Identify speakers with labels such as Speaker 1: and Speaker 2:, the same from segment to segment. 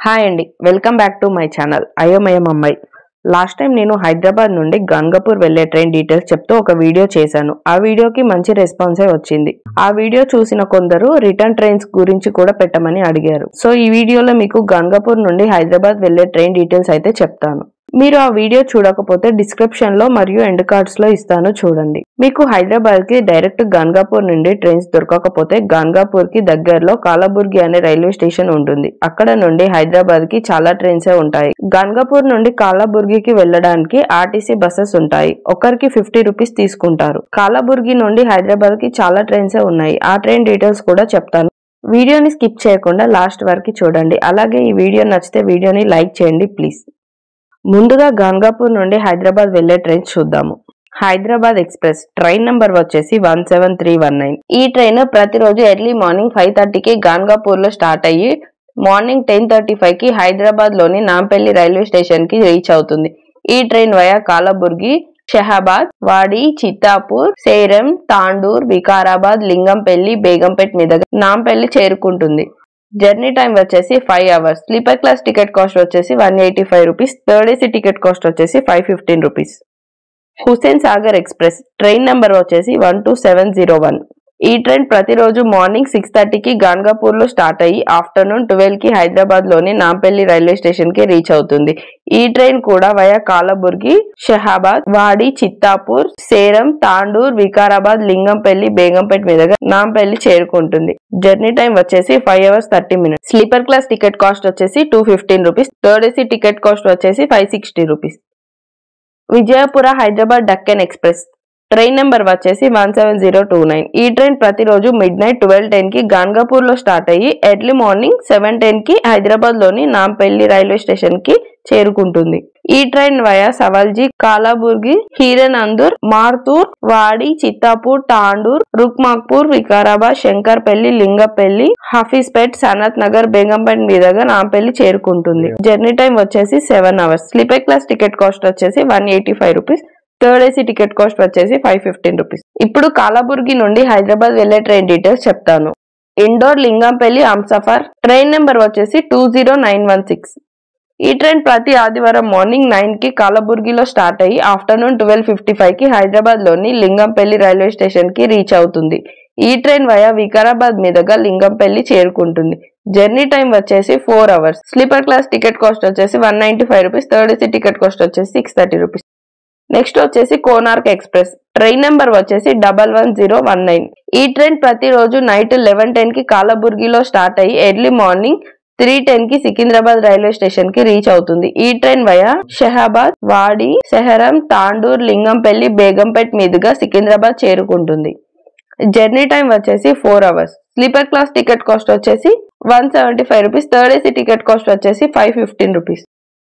Speaker 1: Hi అండి, welcome back to my channel అయోమయం అమ్మాయి. లాస్ట్ టైం నేను హైదరాబాద్ నుండి గంగాపూర్ వెళ్లే ట్రైన్ డీటెయిల్స్ చెప్తూ ఒక వీడియో చేశాను. ఆ వీడియోకి మంచి రెస్పాన్సే వచ్చింది. ఆ వీడియో చూసిన కొందరు రిటర్న్ ట్రైన్స్ గురించి కూడా పెట్టమని అడిగారు. సో ఈ వీడియోలో మీకు గంగాపూర్ నుండి హైదరాబాద్ వెళ్లే ట్రైన్ డీటెయిల్స్ అయితే చెప్తాను. మీరు ఆ వీడియో చూడకపోతే డిస్క్రిప్షన్ లో మరియు ఎండ్ కార్డ్స్ లో ఇస్తాను, చూడండి. మీకు హైదరాబాద్ కి డైరెక్ట్ గంగాపూర్ నుండి ట్రైన్స్ దొరకకపోతే గంగాపూర్ కి దగ్గరలో కాలబుర్గి అనే రైల్వే స్టేషన్ ఉంటుంది. అక్కడ నుండి హైదరాబాద్ కి చాలా ట్రైన్సే ఉంటాయి. గంగాపూర్ నుండి కాలబుర్గికి వెళ్ళడానికి ఆర్టీసీ బస్సెస్ ఉంటాయి. ఒకరికి 50 రూపీస్ తీసుకుంటారు. కాలబుర్గి నుండి హైదరాబాద్ కి చాలా ట్రైన్సే ఉన్నాయి. ఆ ట్రైన్ డీటెయిల్స్ కూడా చెప్తాను. వీడియోని స్కిప్ చేయకుండా లాస్ట్ వరకు చూడండి. అలాగే ఈ వీడియో నచ్చితే వీడియోని లైక్ చేయండి ప్లీజ్. ముందుగా గంగాపూర్ నుండి హైదరాబాద్ వెళ్లే ట్రైన్ చూద్దాము. హైదరాబాద్ ఎక్స్ప్రెస్ ట్రైన్ నంబర్ వచ్చేసి 17319. ఈ ట్రైన్ ప్రతిరోజు ఎర్లీ మార్నింగ్ 5:30కి గంగాపూర్ లో స్టార్ట్ అయ్యి మార్నింగ్ 10:35కి హైదరాబాద్ లోని నాంపల్లి రైల్వే స్టేషన్ కి రీచ్ అవుతుంది. ఈ ట్రైన్ వయా కాలబుర్గి, షహాబాద్, వాడి, చిత్తాపూర్, సేరం, తాండూర్, వికారాబాద్, లింగంపల్లి, బేగంపేట్ మీదుగా నాంపల్లి చేరుకుంటుంది. జర్నీ టైం వచ్చేసి 5 hours. Sleeper class ticket cost వచ్చేసి 185 rupees. Third AC ticket cost వచ్చేసి 515 rupees. Hussain Sagar express train number వచ్చేసి 12701. ఈ ట్రైన్ ప్రతిరోజు మార్నింగ్ 6:30కి గంగాపూర్ లో స్టార్ట్ అయ్యి ఆఫ్టర్నూన్ 12కి హైదరాబాద్ లోని నాంపల్లి రైల్వే స్టేషన్ కి రీచ్ అవుతుంది. ఈ ట్రైన్ కూడా వయా కాలబుర్గి, షహాబాద్, వాడి, చిత్తాపూర్, సేరం, తాండూర్, వికారాబాద్, లింగంపల్లి, బేగంపేట్ మీదుగా నాంపల్లి చేరుకుంటుంది. జర్నీ టైం వచ్చేసి 5 hours 30 minutes. Sleeper class ticket cost వచ్చేసి 215 rupees. Third AC ticket cost వచ్చేసి 560 rupees. Vijayapura Hyderabad Deccan express train number వచ్చేసి 17029. ఈ ట్రైన్ ప్రతిరోజు మిడ్ నైట్ 12:10కి గంగాపూర్ లో స్టార్ట్ అయ్యి ఎర్లీ మార్నింగ్ 7:10కి హైదరాబాద్ లోని నాంపల్లి రైల్వే స్టేషన్ కి చేరుకుంటుంది. ఈ ట్రైన్ వయా సవాల్జీ, కాలబుర్గి, హీరనందూర్, మార్తూర్, వాడి, చిత్తాపూర్, తాండూర్, రుక్మాక్పూర్, వికారాబాద్, శంకర్పల్లి, లింగపల్లి, హఫీజ్పేట్, సనత్ నగర్, బేగంపేట్ మీదుగా నాంపల్లి చేరుకుంటుంది. జర్నీ టైం వచ్చేసి 7 hours. Sleeper class ticket cost వచ్చేసి 185 rupees. Third AC ticket cost వచ్చేసి 515 రూపీస్. ఇప్పుడు కాలబుర్గి నుండి హైదరాబాద్ వెళ్లే ట్రైన్ డీటెయిల్స్ చెప్తాను. ఇండోర్ లింగంపల్లి హంసఫర్ ట్రైన్ నెంబర్ వచ్చేసి 20916. ఈ ట్రైన్ ప్రతి ఆదివారం మార్నింగ్ 9కి కాలబుర్గిలో స్టార్ట్ అయ్యి ఆఫ్టర్నూన్ 12:55కి హైదరాబాద్ లోని లింగంపల్లి రైల్వే స్టేషన్ కి రీచ్ అవుతుంది. ఈ ట్రైన్ వయా వికారాబాద్ మీదుగా లింగంపల్లి చేరుకుంటుంది. జర్నీ టైం వచ్చేసి 4 hours. Sleeper class ticket cost వచ్చేసి 195 rupees. Third AC ticket cost వచ్చేసి 630 రూపీస్. నెక్స్ట్ వచ్చేసి కోనార్క్ ఎక్స్ప్రెస్ ట్రైన్ నెంబర్ వచ్చేసి 11019. ఈ ట్రైన్ ప్రతిరోజు నైట్ 11:10కి కాలబుర్గిలో స్టార్ట్ అయ్యి ఎర్లీ మార్నింగ్ 3:10కి సికింద్రాబాద్ రైల్వే స్టేషన్ కి రీచ్ అవుతుంది. ఈ ట్రైన్ వయా షహాబాద్, వాడి, సెహరం, తాండూర్, లింగంపల్లి, బేగంపేట్ మీదుగా సికింద్రాబాద్ చేరుకుంటుంది. జర్నీ టైం వచ్చేసి 4 hours. Sleeper class ticket cost వచ్చేసి 175 rupees. Third AC ticket cost వచ్చేసి 515 రూపీస్.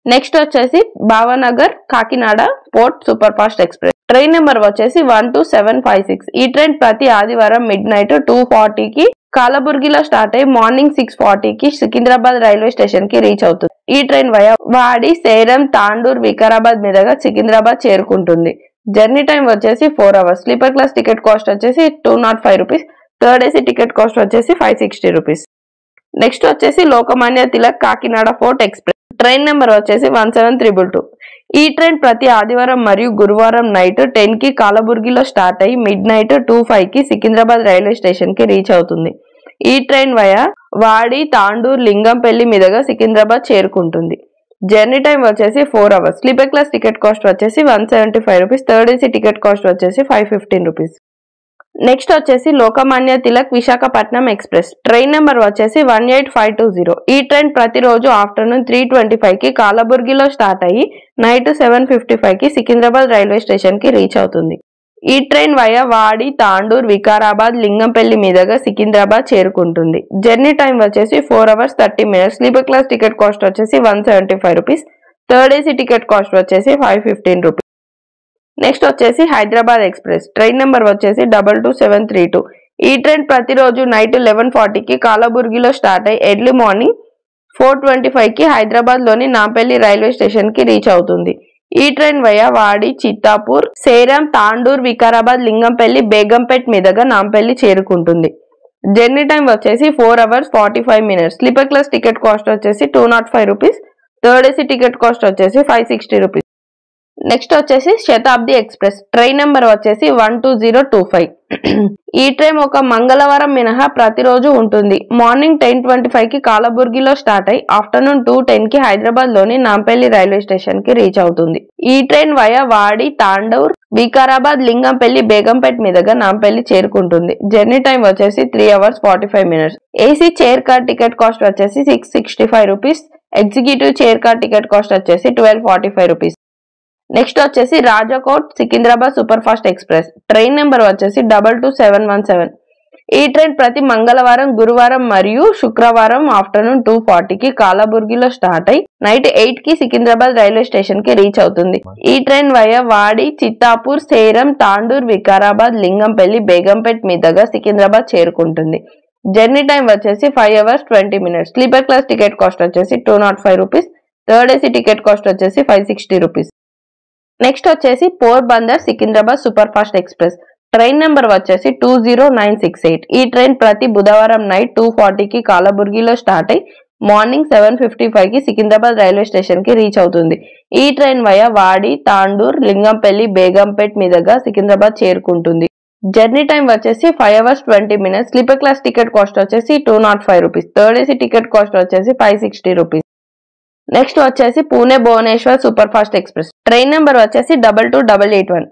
Speaker 1: నెక్స్ట్ వచ్చేసి Bhavnagar Kakinada port super fast express train number వచ్చేసి 12756. ఈ ట్రైన్ ప్రతి ఆదివారం మిడ్ నైట్ 2:40కి కాలబుర్గిలో స్టార్ట్ అయ్యి మార్నింగ్ 6:40కి సికింద్రాబాద్ రైల్వే స్టేషన్ కి రీచ్ అవుతుంది. ఈ ట్రైన్ వయా వాడి, సేరం, తాండూర్, వికారాబాద్ మీదుగా సికింద్రాబాద్ చేరుకుంటుంది. జర్నీ టైం వచ్చేసి 4 hours. Sleeper class ticket cost వచ్చేసి 205 rupees. Third AC ticket cost వచ్చేసి 560 రూపీస్. నెక్స్ట్ వచ్చేసి Lokmanya Tilak Kakinada fort express train number వచ్చేసి 17322. ఈ ట్రైన్ ప్రతి ఆదివారం మరియు గురువారం నైట్ 10కి కాలబుర్గిలో స్టార్ట్ అయ్యి మిడ్ నైట్ 25కి సికింద్రాబాద్ రైల్వే స్టేషన్ కి రీచ్ అవుతుంది. ఈ ట్రైన్ వయా వాడి, తాండూర్, లింగంపల్లి మీదుగా సికింద్రాబాద్ చేరుకుంటుంది. జర్నీ టైం వచ్చేసి 4 hours. Sleeper class ticket cost వచ్చేసి 175 rupees. Third AC ticket cost వచ్చేసి 515 రూపీస్. నెక్స్ట్ వచ్చేసి Lokmanya Tilak Visakhapatnam express train number వచ్చేసి 18520. ఈ ట్రైన్ ప్రతిరోజు ఆఫ్టర్నూన్ 3:25కి కాలబుర్గిలో స్టార్ట్ అయ్యి నైట్ 7:55కి సికింద్రాబాద్ రైల్వే స్టేషన్ కి రీచ్ అవుతుంది. ఈ ట్రైన్ వయా వాడి, తాండూర్, వికారాబాద్, లింగంపల్లి మీదుగా సికింద్రాబాద్ చేరుకుంటుంది. జర్నీ టైం వచ్చేసి 4 hours 30 minutes. Sleeper class ticket cost వచ్చేసి 175 rupees. Third AC ticket cost వచ్చేసి 515 రూపీస్. నెక్స్ట్ వచ్చేసి హైదరాబాద్ ఎక్స్ప్రెస్ ట్రైన్ నెంబర్ వచ్చేసి 22732. ఈ ట్రైన్ ప్రతిరోజు నైట్ 11:40కి కాలబుర్గిలో స్టార్ట్ అయ్యి ఎర్లీ మార్నింగ్ 4:25కి హైదరాబాద్ లోని నాంపల్లి రైల్వే స్టేషన్ కి రీచ్ అవుతుంది. ఈ ట్రైన్ వయా వాడి, చిత్తాపూర్, సేరం, తాండూర్, వికారాబాద్, లింగంపల్లి, బేగంపేట్ మీదుగా నాంపల్లి చేరుకుంటుంది. జర్నీ టైం వచ్చేసి 4 hours 45 minutes. Sleeper class ticket cost వచ్చేసి 205 rupees. Third AC ticket cost వచ్చేసి 560 రూపీస్. నెక్స్ట్ వచ్చేసి శతాబ్ది ఎక్స్ప్రెస్. ట్రైన్ నెంబర్ వచ్చేసి 12025. ఈ ట్రైన్ ఒక మంగళవారం మినహా ప్రతిరోజు ఉంటుంది. మార్నింగ్ 10:25 కి కాలబుర్గిలో స్టార్ట్ అయి ఆఫ్టర్నూన్ 2:10 కి హైదరాబాద్ లోని నాంపల్లి రైల్వే స్టేషన్ కి రీచ్ అవుతుంది. ఈ ట్రైన్ వయా వాడి, తాండూర్, వికారాబాద్, లింగంపల్లి, బేగంపేట్ మీదుగా నాంపల్లి చేరుకుంటుంది. జర్నీ టైం వచ్చేసి 3 hours 45 minutes. AC chair car ticket cost వచ్చేసి 665 rupees. Executive chair car ticket cost వచ్చేసి 1245 రూపీస్. నెక్స్ట్ వచ్చేసి Rajkot Secunderabad super fast express. Train number వచ్చేసి 22717. ఈ ట్రైన్ ప్రతి మంగళవారం, గురువారం మరియు శుక్రవారం ఆఫ్టర్నూన్ 2:40 కి కాలబుర్గిలో స్టార్ట్ అయి నైట్ 8 కి సికింద్రాబాద్ రైల్వే స్టేషన్ కి రీచ్ అవుతుంది. ఈ ట్రైన్ వయా వాడి, చిత్తాపూర్, సేరం, తాండూర్, వికారాబాద్, లింగంపల్లి, బేగంపేట్ మీదుగా సికింద్రాబాద్ చేరుకుంటుంది. జర్నీ టైం వచ్చేసి 5 hours 20 minutes. Sleeper class ticket cost వచ్చేసి 205 rupees. Third AC ticket cost వచ్చేసి 560 రూపీస్. నెక్స్ట్ వచ్చేసి Porbandar Secunderabad super fast express. Train number వచ్చేసి 20968. ఈ ట్రైన్ ప్రతి బుధవారం నైట్ 2:40 కి కాలబుర్గిలో స్టార్ట్ అయి మార్నింగ్ 7:55 కి సికింద్రాబాద్ రైల్వే స్టేషన్ కి రీచ్ అవుతుంది. ఈ ట్రైన్ వయా వాడి, తాండూర్, లింగంపల్లి, బేగంపేట్ మీదుగా సికింద్రాబాద్ చేరుకుంటుంది. జర్నీ టైం వచ్చేసి 5 hours 20 minutes. Sleeper class ticket cost వచ్చేసి 205 rupees. Third AC ticket cost వచ్చేసి 560 రూపీస్. నెక్స్ట్ వచ్చేసి Pune Bhubaneswar super fast express. Train number వచ్చేసి 22881.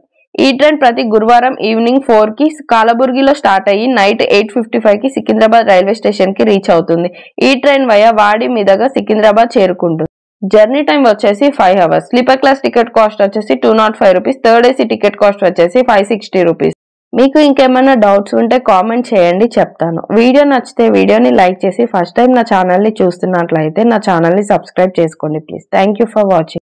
Speaker 1: ఈ ట్రైన్ ప్రతి గురువారం ఈవినింగ్ 4 కి కాలబుర్గిలో స్టార్ట్ అయ్యి నైట్ 8:55 కి సికింద్రాబాద్ రైల్వే స్టేషన్ కి రీచ్ అవుతుంది. ఈ ట్రైన్ వయా వాడి మీదుగా సికింద్రాబాద్ చేరుకుంటుంది. జర్నీ టైం వచ్చేసి 5 hours. Sleeper class ticket cost వచ్చేసి 205 rupees. Third AC ticket cost వచ్చేసి 560 రూపీస్. మీకు ఇంకేమైనా డౌట్స్ ఉంటే కామెంట్ చేయండి, చెప్తాను. వీడియో నచ్చితే వీడియోని లైక్ చేసి ఫస్ట్ టైం నా ఛానల్ని చూస్తున్నట్లయితే నా ఛానల్ని సబ్స్క్రైబ్ చేసుకోండి please. Thank you for watching.